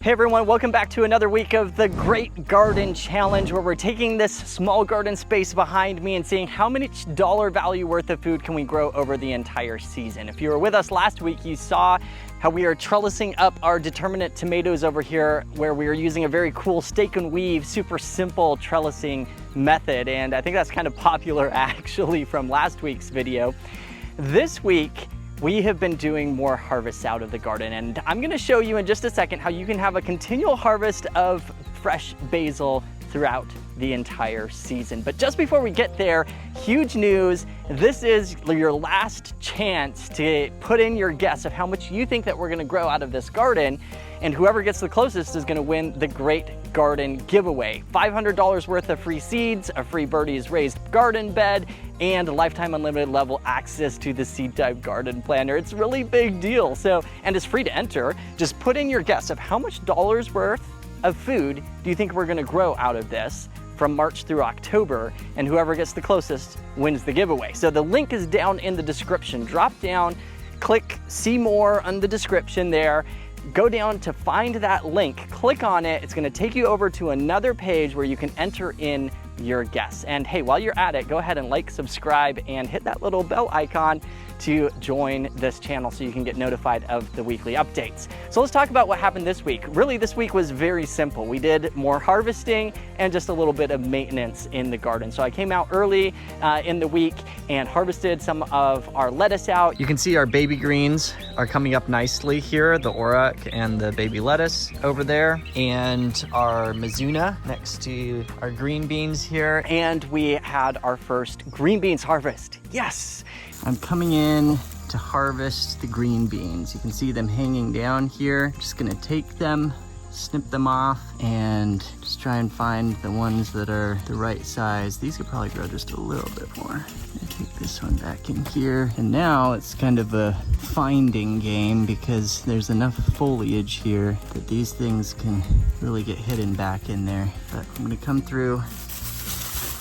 Hey everyone, welcome back to another week of the Great Garden Challenge, where we're taking this small garden space behind me and seeing how much dollar value worth of food can we grow over the entire season. If you were with us last week, you saw how we are trellising up our determinate tomatoes over here, where we are using a very cool stake and weave, super simple trellising method. And I think that's kind of popular actually from last week's video. This week, we have been doing more harvests out of the garden, and I'm gonna show you in just a second how you can have a continual harvest of fresh basil throughout the entire season. But just before we get there, huge news. This is your last chance to put in your guess of how much you think that we're gonna grow out of this garden, and whoever gets the closest is gonna win the Great Garden giveaway. $500 worth of free seeds, a free Birdies Raised Garden Bed, and lifetime unlimited level access to the Seedtime Garden Planner. It's a really big deal. And it's free to enter. Just put in your guess of how much dollars worth of food do you think we're gonna grow out of this from March through October, and whoever gets the closest wins the giveaway. So the link is down in the description. Drop down, click see more on the description there. Go down to find that link, click on it. It's gonna take you over to another page where you can enter in your guess. And hey, while you're at it, go ahead and like, subscribe, and hit that little bell icon to join this channel so you can get notified of the weekly updates. So let's talk about what happened this week. Really, this week was very simple. We did more harvesting and just a little bit of maintenance in the garden. So I came out early in the week and harvested some of our lettuce out. You can see our baby greens are coming up nicely here, the auroch and the baby lettuce over there, and our Mizuna next to our green beans here. And we had our first green beans harvest. Yes! I'm coming in to harvest the green beans. You can see them hanging down here. Just gonna take them, snip them off, and just try and find the ones that are the right size. These could probably grow just a little bit more. I'm gonna take this one back in here. And now it's kind of a finding game because there's enough foliage here that these things can really get hidden back in there. But I'm gonna come through,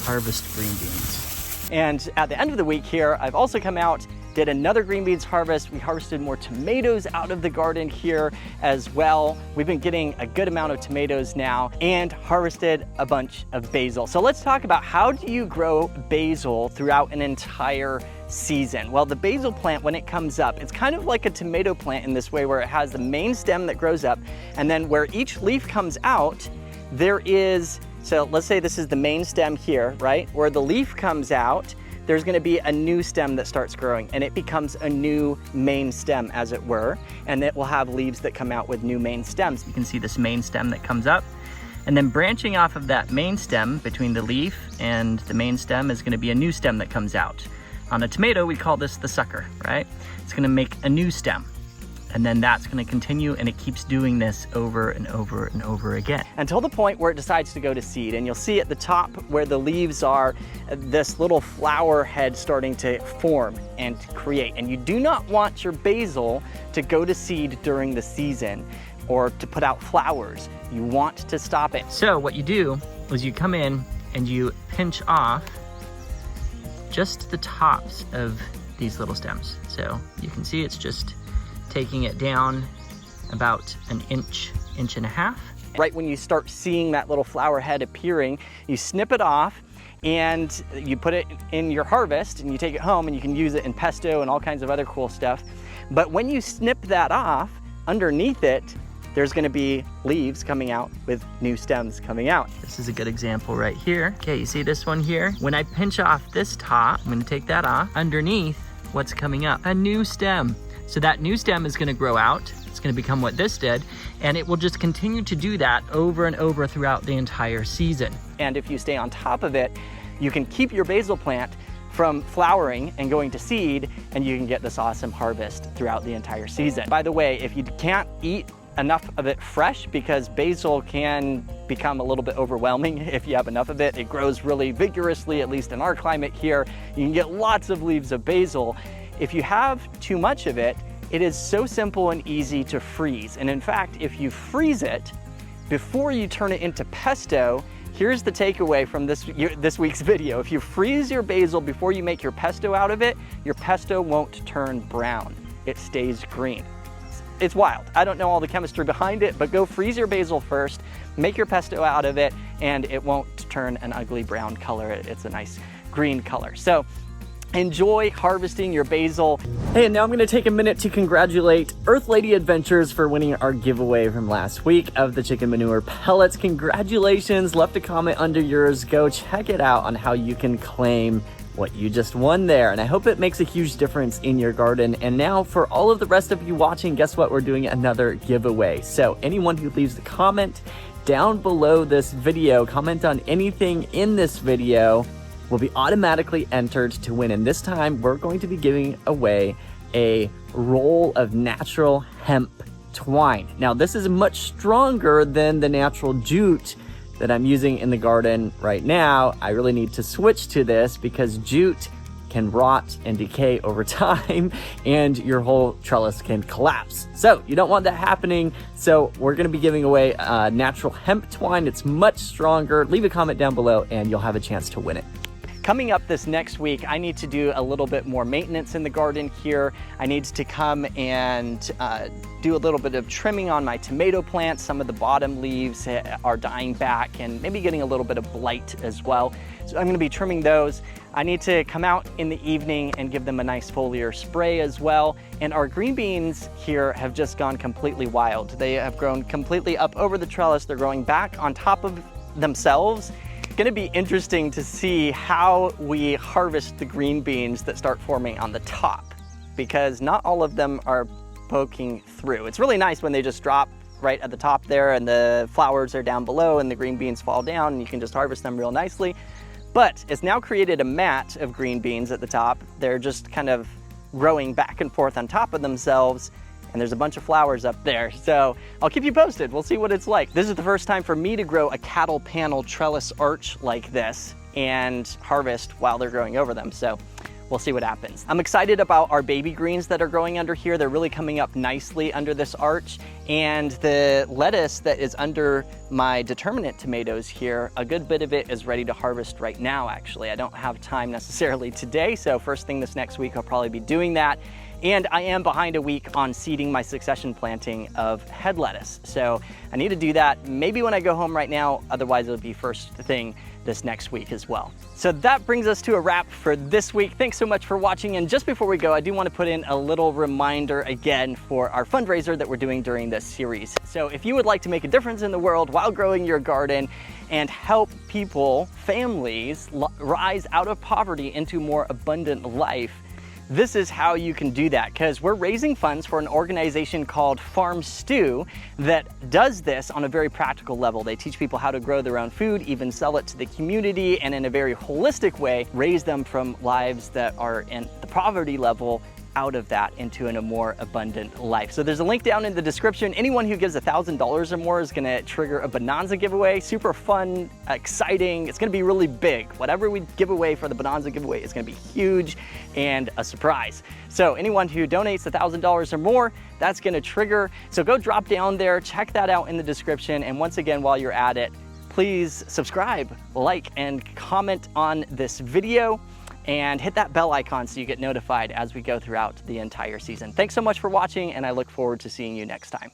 harvest green beans. And at the end of the week here, I've also come out, did another green beans harvest. We harvested more tomatoes out of the garden here as well. We've been getting a good amount of tomatoes now, and harvested a bunch of basil. So let's talk about, how do you grow basil throughout an entire season? Well, the basil plant, when it comes up, it's kind of like a tomato plant in this way, where it has the main stem that grows up, and then where each leaf comes out, there is, so let's say this is the main stem here, right? Where the leaf comes out, there's gonna be a new stem that starts growing, and it becomes a new main stem, as it were, and it will have leaves that come out with new main stems. You can see this main stem that comes up, and then branching off of that main stem between the leaf and the main stem is gonna be a new stem that comes out. On a tomato, we call this the sucker, right? It's gonna make a new stem. And then that's gonna continue, and it keeps doing this over and over and over again, until the point where it decides to go to seed. And you'll see at the top where the leaves are, this little flower head starting to form and create. And you do not want your basil to go to seed during the season or to put out flowers. You want to stop it. So what you do is you come in and you pinch off just the tops of these little stems. So you can see it's just taking it down about an inch, inch and a half. Right when you start seeing that little flower head appearing, you snip it off and you put it in your harvest, and you take it home and you can use it in pesto and all kinds of other cool stuff. But when you snip that off, underneath it, there's gonna be leaves coming out with new stems coming out. This is a good example right here. Okay, you see this one here? When I pinch off this top, I'm gonna take that off. Underneath, what's coming up? A new stem. So that new stem is gonna grow out. It's gonna become what this did, and it will just continue to do that over and over throughout the entire season. And if you stay on top of it, you can keep your basil plant from flowering and going to seed, and you can get this awesome harvest throughout the entire season. By the way, if you can't eat enough of it fresh, because basil can become a little bit overwhelming if you have enough of it. It grows really vigorously, at least in our climate here. You can get lots of leaves of basil. If you have too much of it, it is so simple and easy to freeze. And in fact, if you freeze it before you turn it into pesto, here's the takeaway from this week's video. If you freeze your basil before you make your pesto out of it, your pesto won't turn brown. It stays green. it's wild. I don't know all the chemistry behind it, but go freeze your basil first, make your pesto out of it, and it won't turn an ugly brown color. It's a nice green color. So enjoy harvesting your basil. Hey, and now I'm gonna take a minute to congratulate Earth Lady Adventures for winning our giveaway from last week of the chicken manure pellets. Congratulations, left a comment under yours. Go check it out on how you can claim what you just won there. And I hope it makes a huge difference in your garden. And now for all of the rest of you watching, guess what? We're doing another giveaway. So anyone who leaves a comment down below this video, comment on anything in this video, will be automatically entered to win. And this time we're going to be giving away a roll of natural hemp twine. Now this is much stronger than the natural jute that I'm using in the garden right now. I really need to switch to this because jute can rot and decay over time and your whole trellis can collapse. So you don't want that happening. So we're gonna be giving away natural hemp twine. It's much stronger. Leave a comment down below and you'll have a chance to win it. Coming up this next week, I need to do a little bit more maintenance in the garden here. I need to come and do a little bit of trimming on my tomato plants. Some of the bottom leaves are dying back and maybe getting a little bit of blight as well. So I'm gonna be trimming those. I need to come out in the evening and give them a nice foliar spray as well. And our green beans here have just gone completely wild. They have grown completely up over the trellis. They're growing back on top of themselves. Going to be interesting to see how we harvest the green beans that start forming on the top, because not all of them are poking through. It's really nice when they just drop right at the top there and the flowers are down below and the green beans fall down and you can just harvest them real nicely. But it's now created a mat of green beans at the top. They're just kind of growing back and forth on top of themselves, and there's a bunch of flowers up there. So I'll keep you posted. We'll see what it's like. This is the first time for me to grow a cattle panel trellis arch like this and harvest while they're growing over them. So we'll see what happens. I'm excited about our baby greens that are growing under here. They're really coming up nicely under this arch. And the lettuce that is under my determinate tomatoes here, a good bit of it is ready to harvest right now, actually. I don't have time necessarily today, so first thing this next week, I'll probably be doing that. And I am behind a week on seeding my succession planting of head lettuce. So I need to do that maybe when I go home right now, otherwise it'll be first thing this next week as well. So that brings us to a wrap for this week. Thanks so much for watching. And just before we go, I do want to put in a little reminder again for our fundraiser that we're doing during this series. So if you would like to make a difference in the world while growing your garden and help people, families, rise out of poverty into more abundant life, this is how you can do that, because we're raising funds for an organization called Farm Stew that does this on a very practical level. They teach people how to grow their own food, even sell it to the community, and in a very holistic way, raise them from lives that are in the poverty level out of that into a more abundant life. So there's a link down in the description. Anyone who gives $1,000 or more is gonna trigger a Bonanza giveaway. Super fun, exciting. It's gonna be really big. Whatever we give away for the Bonanza giveaway is gonna be huge and a surprise. So anyone who donates $1,000 or more, that's gonna trigger. So go drop down there, check that out in the description. And once again, while you're at it, please subscribe, like, and comment on this video, and hit that bell icon so you get notified as we go throughout the entire season. Thanks so much for watching, and I look forward to seeing you next time.